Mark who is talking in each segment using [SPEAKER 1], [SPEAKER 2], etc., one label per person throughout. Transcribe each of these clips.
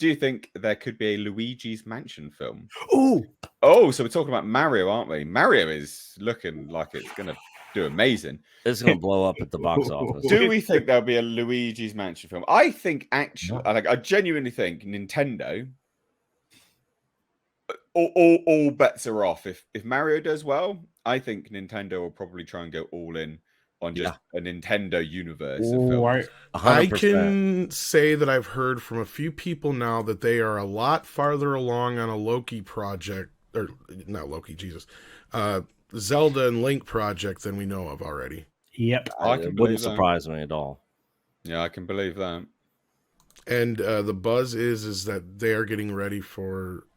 [SPEAKER 1] do you think there could be a Luigi's Mansion film?
[SPEAKER 2] Ooh,
[SPEAKER 1] Oh, so we're talking about Mario, aren't we? Mario is looking like it's going to do amazing.
[SPEAKER 3] It's going to blow up at the box office.
[SPEAKER 1] Do we think there'll be a Luigi's Mansion film? I think actually, I genuinely think Nintendo. All bets are off. If Mario does well, I think Nintendo will probably try and go all in on just a Nintendo universe of films.
[SPEAKER 4] I can say that I've heard from a few people now that they are a lot farther along on a Loki project, or not Loki, Jesus, Zelda and Link project than we know of already.
[SPEAKER 2] Yep.
[SPEAKER 3] It wouldn't surprise me at all.
[SPEAKER 1] Yeah, I can believe that.
[SPEAKER 4] And the buzz is that they are getting ready for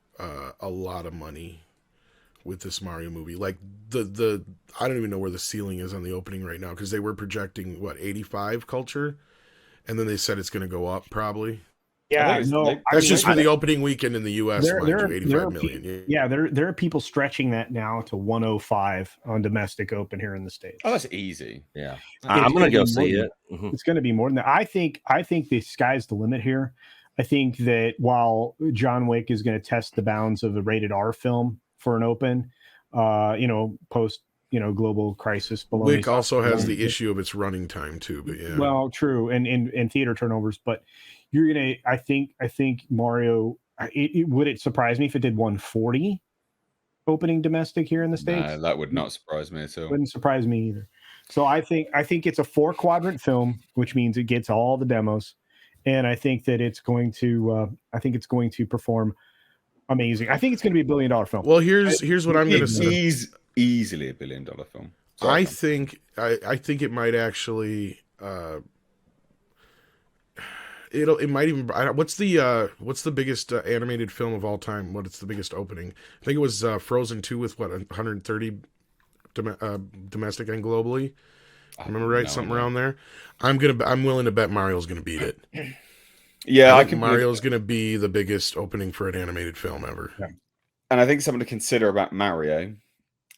[SPEAKER 4] a lot of money with this Mario movie. Like the I don't even know where the ceiling is on the opening right now, because they were projecting 85 culture, and then they said it's going to go up probably.
[SPEAKER 2] Yeah,
[SPEAKER 4] that's just for the opening weekend in the U.S.
[SPEAKER 2] There
[SPEAKER 4] 85 million.
[SPEAKER 2] There are people stretching that now to 105 on domestic open here in the States.
[SPEAKER 1] Oh, that's easy.
[SPEAKER 3] Yeah, I'm going to go see it.
[SPEAKER 2] Mm-hmm. It's going to be more than that. I think the sky's the limit here. I think that while John Wick is going to test the bounds of a rated R film for an open, post global crisis.
[SPEAKER 4] Wick also has the issue of its running time too, but yeah.
[SPEAKER 2] Well, true, and theater turnovers, but you're gonna. I think Mario. Would it surprise me if it did 140 opening domestic here in the States?
[SPEAKER 1] No, that would not surprise me at all.
[SPEAKER 2] Wouldn't surprise me either. So I think it's a 4-quadrant film, which means it gets all the demos, and I think that it's going to perform amazing. I think it's going to be a $1 billion film.
[SPEAKER 4] Well, here's what I'm going to say.
[SPEAKER 1] Easily $1 billion film.
[SPEAKER 4] I think it might actually. It might even. What's the biggest animated film of all time? What's the biggest opening? I think it was Frozen 2 with 130 domestic and globally. Remember right, something around there. I'm willing to bet Mario's gonna beat it.
[SPEAKER 1] Yeah,
[SPEAKER 4] I think Mario's gonna be the biggest opening for an animated film ever.
[SPEAKER 2] Yeah.
[SPEAKER 1] And I think something to consider about Mario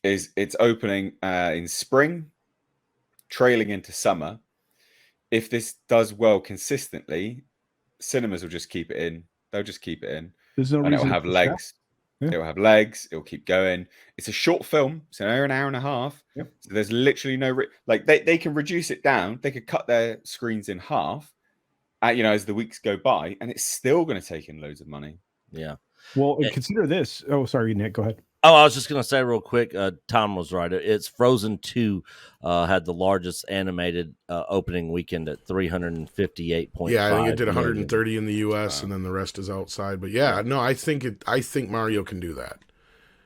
[SPEAKER 1] is it's opening in spring, trailing into summer. If this does well consistently, cinemas will just keep it in. They'll just keep it in.
[SPEAKER 2] There's no
[SPEAKER 1] and
[SPEAKER 2] reason
[SPEAKER 1] it'll have legs. Yeah. It'll have legs. It'll keep going. It's a short film. It's an hour and a half.
[SPEAKER 2] Yep.
[SPEAKER 1] So there's literally no... they can reduce it down. They could cut their screens in half, as the weeks go by, and it's still going to take in loads of money.
[SPEAKER 3] Yeah.
[SPEAKER 2] Well, consider this. Oh, sorry, Nick. Go ahead.
[SPEAKER 3] Oh, I was just going to say real quick, Tom was right. It's Frozen 2 had the largest animated opening weekend at 358.5.
[SPEAKER 4] Yeah, I think it did 130 in the U.S. and then the rest is outside. But yeah, no, I think Mario can do that.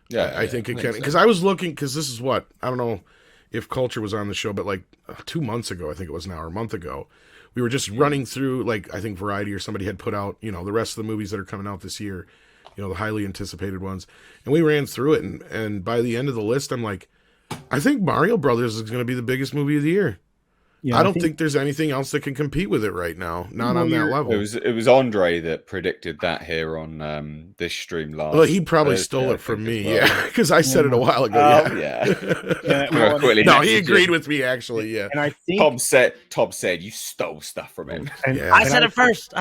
[SPEAKER 1] Yeah,
[SPEAKER 4] I think it can. Because I was looking, because this is what, I don't know if Culture was on the show, but 2 months ago, I think it was now, or a month ago, we were just running through, I think Variety or somebody had put out, the rest of the movies that are coming out this year. The highly anticipated ones. And we ran through it, and by the end of the list, I'm like, I think Mario Brothers is going to be the biggest movie of the year. Yeah, I don't think there's anything else that can compete with it right now. Not on that level.
[SPEAKER 1] It was Andre that predicted that here on this stream last.
[SPEAKER 4] Well, he probably stole it from me, because I said it a while ago. No, he agreed with me actually. Yeah,
[SPEAKER 2] and I think
[SPEAKER 1] Tom said you stole stuff from him.
[SPEAKER 3] I said it first.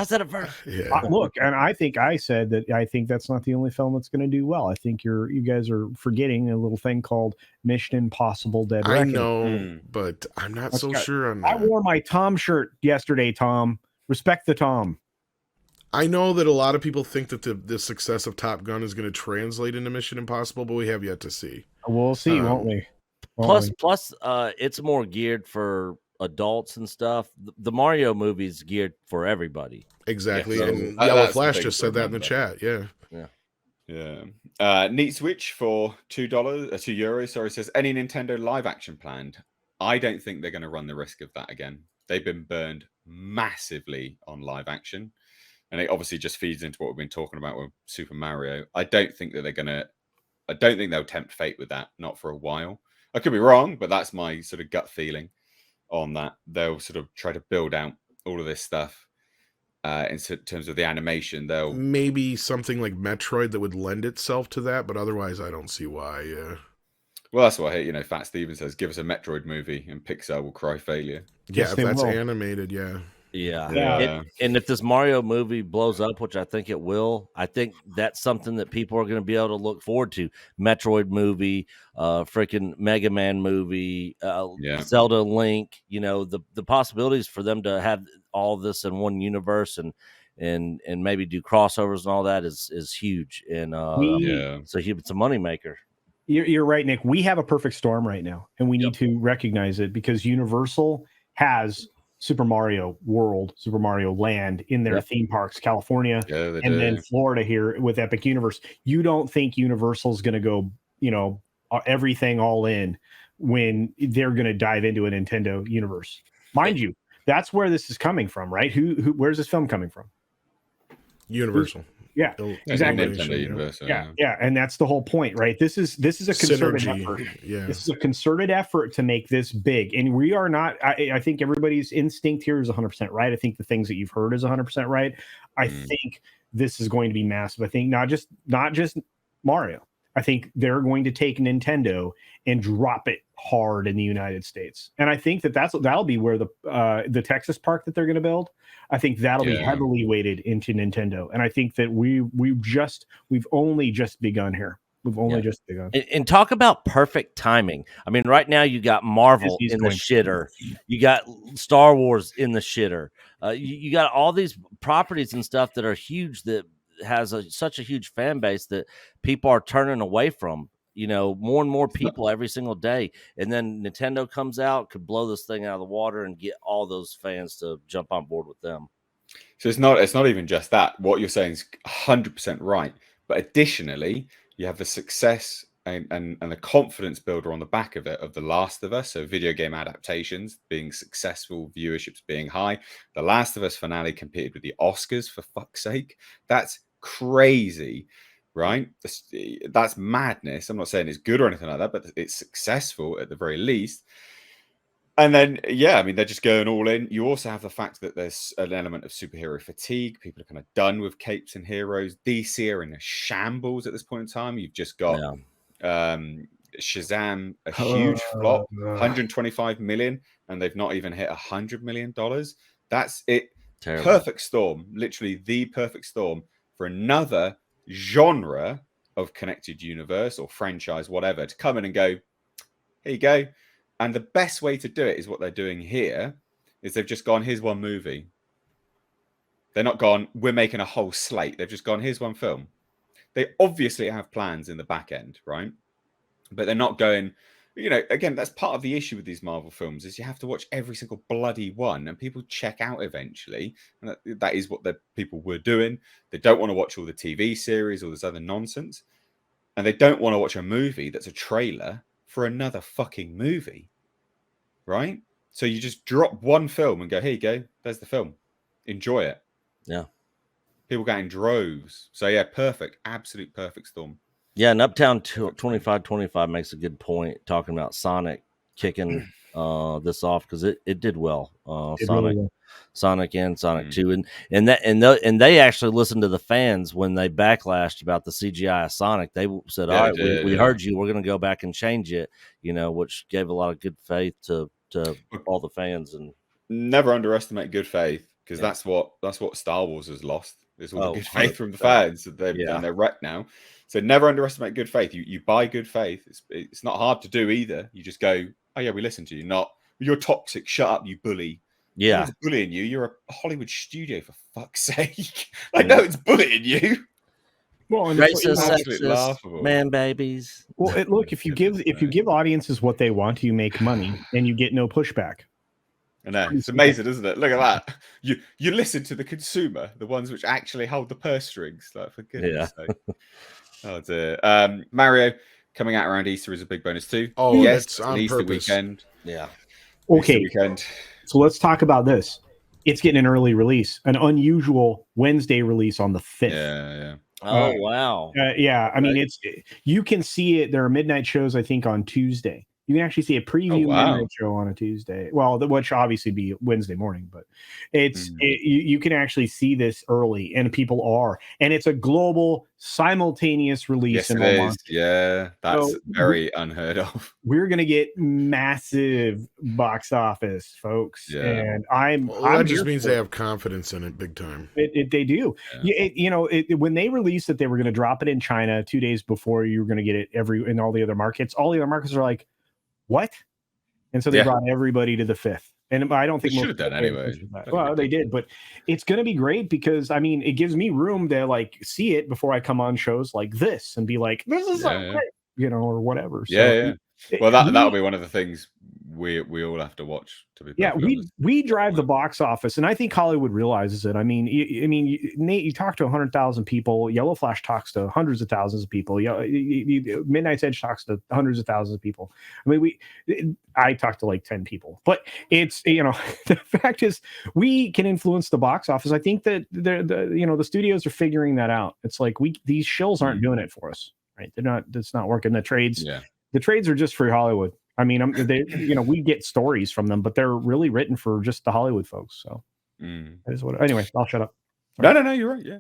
[SPEAKER 4] Yeah.
[SPEAKER 2] Look, and I think I said that I think that's not the only film that's going to do well. I think you guys are forgetting a little thing called Mission Impossible: Dead Reckoning.
[SPEAKER 4] I know, but I'm not so sure.
[SPEAKER 2] I wore my Tom shirt yesterday, Tom. Respect the Tom.
[SPEAKER 4] I know that a lot of people think that the success of Top Gun is going to translate into Mission Impossible, but we have yet to see.
[SPEAKER 2] We'll see, won't we?
[SPEAKER 3] Plus, it's more geared for adults and stuff. The Mario movie's geared for everybody.
[SPEAKER 4] Exactly,
[SPEAKER 1] so,
[SPEAKER 4] and Yellow Flash just said that in the chat. Yeah.
[SPEAKER 1] Neat Switch for €2. Sorry, says any Nintendo live action planned. I don't think they're going to run the risk of that again. They've been burned massively on live action, and it obviously just feeds into what we've been talking about with Super Mario. I don't think they'll tempt fate with that, not for a while. I could be wrong, but that's my sort of gut feeling on that. They'll sort of try to build out all of this stuff in terms of the animation. They'll
[SPEAKER 4] maybe something like Metroid that would lend itself to that, but otherwise I don't see why. Yeah.
[SPEAKER 1] Well, that's why Fat Steven says, "Give us a Metroid movie, and Pixar will cry failure."
[SPEAKER 4] Yeah, if that's animated, yeah.
[SPEAKER 3] Yeah.
[SPEAKER 1] Yeah.
[SPEAKER 3] And if this Mario movie blows up, which I think it will, I think that's something that people are going to be able to look forward to. Metroid movie, freaking Mega Man movie,
[SPEAKER 1] Yeah.
[SPEAKER 3] Zelda Link, the possibilities for them to have all this in one universe and maybe do crossovers and all that is huge. And
[SPEAKER 1] Yeah.
[SPEAKER 3] so it's a moneymaker.
[SPEAKER 2] You're right, Nick. We have a perfect storm right now, and we need to recognize it because Universal has Super Mario World, Super Mario Land in their theme parks, California,
[SPEAKER 1] Yeah, they
[SPEAKER 2] and then
[SPEAKER 1] do.
[SPEAKER 2] Florida here with Epic Universe. You don't think Universal's going to go, everything all in when they're going to dive into a Nintendo universe? Mind you, that's where this is coming from, right? Where's this film coming from?
[SPEAKER 4] Universal.
[SPEAKER 2] Yeah, exactly.
[SPEAKER 1] Nintendo Universe.
[SPEAKER 2] Yeah, and that's the whole point, right? This is a concerted effort.
[SPEAKER 4] Yeah.
[SPEAKER 2] This is a concerted effort to make this big, and we are not. I think everybody's instinct here is 100% right. I think the things that you've heard is 100% right. I think this is going to be massive. I think not just Mario. I think they're going to take Nintendo and drop it hard in the United States, and I think that'll be where the Texas park that they're going to build. I think that'll be heavily weighted into Nintendo, and I think that we've only just begun here. We've only just begun.
[SPEAKER 3] And talk about perfect timing. I mean, right now you got Marvel
[SPEAKER 2] Disney's
[SPEAKER 3] in the
[SPEAKER 2] going-
[SPEAKER 3] shitter, you got Star Wars in the shitter, you got all these properties and stuff that are huge that has such a huge fan base that people are turning away from. More and more people every single day, and then Nintendo comes out, could blow this thing out of the water and get all those fans to jump on board with them.
[SPEAKER 1] So it's not even just that. What you're saying is 100% right. But additionally, you have the success and the confidence builder on the back of it of The Last of Us. So video game adaptations being successful, viewerships being high. The Last of Us finale competed with the Oscars, for fuck's sake. That's crazy. Right, that's madness. I'm not saying it's good or anything like that, but it's successful at the very least. And then, I mean, they're just going all in. You also have the fact that there's an element of superhero fatigue. People are kind of done with capes and heroes. DC are in a shambles at this point in time. You've just got Shazam, a huge flop, 125 million, and they've not even hit $100 million. That's it.
[SPEAKER 3] Terrible.
[SPEAKER 1] Perfect storm, literally the perfect storm for another genre of connected universe or franchise, whatever, to come in and go, here you go. And the best way to do it is what they're doing here is they've just gone, here's one movie. They're not gone, we're making a whole slate. They've just gone, here's one film. They obviously have plans in the back end, right? But they're not going, again, that's part of the issue with these Marvel films is you have to watch every single bloody one and people check out eventually. And that is what the people were doing. They don't want to watch all the TV series or this other nonsense. And they don't want to watch a movie that's a trailer for another fucking movie. Right? So you just drop one film and go, here you go. There's the film. Enjoy it.
[SPEAKER 3] Yeah.
[SPEAKER 1] People go in droves. So perfect. Absolute perfect storm.
[SPEAKER 3] Yeah, and Uptown 2525 makes a good point talking about Sonic kicking this off because it did well. Sonic and Sonic 2, and they actually listened to the fans when they backlashed about the CGI of Sonic. They said, "All right, we heard you. We're going to go back and change it." Which gave a lot of good faith to all the fans. And
[SPEAKER 1] never underestimate good faith because that's what Star Wars has lost. There's all the good faith from the fans. They're wrecked now. So never underestimate good faith. You buy good faith. It's not hard to do either. You just go, oh yeah, we listen to you. Not you're toxic. Shut up, you bully.
[SPEAKER 3] Yeah,
[SPEAKER 1] no one's bullying you. You're a Hollywood studio for fuck's sake. No, it's bullying you.
[SPEAKER 2] Well, and
[SPEAKER 3] racist, sexist, man babies.
[SPEAKER 2] Well, look, if you give audiences what they want, you make money and you get no pushback.
[SPEAKER 1] I know, it's amazing, isn't it? Look at that. You listen to the consumer, the ones which actually hold the purse strings. Like, for goodness sake. Oh dear. Mario coming out around Easter is a big bonus too.
[SPEAKER 4] Oh,
[SPEAKER 1] yes,
[SPEAKER 4] it's on
[SPEAKER 1] Easter
[SPEAKER 4] purpose.
[SPEAKER 1] weekend.
[SPEAKER 3] Yeah.
[SPEAKER 2] Okay.
[SPEAKER 1] Easter weekend.
[SPEAKER 2] So let's talk about this. It's getting an early release, an unusual Wednesday release on the 5th.
[SPEAKER 1] Yeah.
[SPEAKER 3] Oh wow.
[SPEAKER 2] I mean, you can see it. There are midnight shows, I think, on Tuesday. You can actually see a preview
[SPEAKER 1] wow.
[SPEAKER 2] midnight show on a Tuesday. Well, which obviously be Wednesday morning, but you can actually see this early, and people are, and it's a global simultaneous release
[SPEAKER 1] Yes,
[SPEAKER 2] in
[SPEAKER 1] it
[SPEAKER 2] all
[SPEAKER 1] is.
[SPEAKER 2] markets.
[SPEAKER 1] Yeah, that's
[SPEAKER 2] So
[SPEAKER 1] very unheard of.
[SPEAKER 2] we're gonna get massive box office, folks,
[SPEAKER 1] Yeah.
[SPEAKER 2] and I'm
[SPEAKER 4] that just
[SPEAKER 2] here
[SPEAKER 4] means
[SPEAKER 2] for
[SPEAKER 4] they
[SPEAKER 2] it.
[SPEAKER 4] have confidence in it big time.
[SPEAKER 2] They do.
[SPEAKER 1] Yeah.
[SPEAKER 2] When they released that they were going to drop it in China 2 days before you were going to get it in all the other markets. All the other markets are like, what? And so they
[SPEAKER 1] Yeah.
[SPEAKER 2] brought everybody to the 5th. And I don't think
[SPEAKER 1] They
[SPEAKER 2] most
[SPEAKER 1] should have done
[SPEAKER 2] people paid
[SPEAKER 1] anyway.
[SPEAKER 2] attention to that.
[SPEAKER 1] That's
[SPEAKER 2] Well, they did, but it's going to be great because I mean, it gives me room to like see it before I come on shows like this and be like, this is so
[SPEAKER 1] Yeah.
[SPEAKER 2] great, or whatever. So
[SPEAKER 1] Yeah. Well, that'll be one of the things we all have to watch. To be perfectly honest.
[SPEAKER 2] we drive the box office, and I think Hollywood realizes it. I mean, Nate, you talk to 100,000 people. Yellow Flash talks to hundreds of thousands of people. Midnight's Edge talks to hundreds of thousands of people. I mean, I talk to like 10 people, but it's the fact is we can influence the box office. I think that the studios are figuring that out. It's like these shills aren't doing it for us, right? They're not. It's not working. The trades are just for Hollywood. I mean, we get stories from them, but they're really written for just the Hollywood folks. So that is what. Anyway, I'll shut up.
[SPEAKER 1] No, you're right. Yeah.